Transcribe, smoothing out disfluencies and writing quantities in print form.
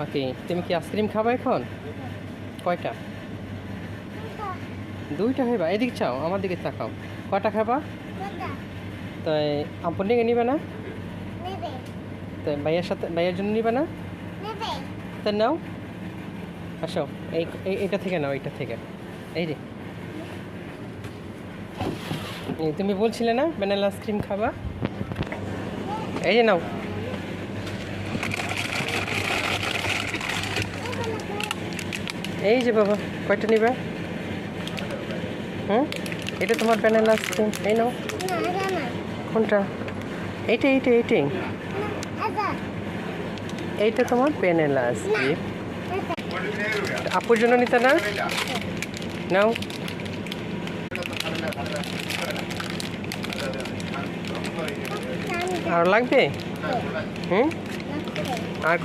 ওকে, তুমি কি আইসক্রিম খাবা এখন? কয়টা? দুইটা খাইবা? এদিকে চাও, আমার দিকে তাকাও। কয়টা খাবা? তাই আপন দিকে নিবে না? তাই ভাইয়ের জন্য নিবে না? তাই নাও, আসো। এইটা থেকে নাও, এইটা থেকে। এই রে, তুমি বলছিলে না ভ্যানিলা আইসক্রিম খাবা? এই যে নাও। এই যে বাবা, কয়টা নিবে? এটা তোমার ভ্যানিলা আইসক্রিম, এই নাও। কোনটা? এইটাই। এইটা তোমার ভ্যানিলা আইসক্রিম। আপুর জন্য নিতে না? নাও। আর লাগবে? আর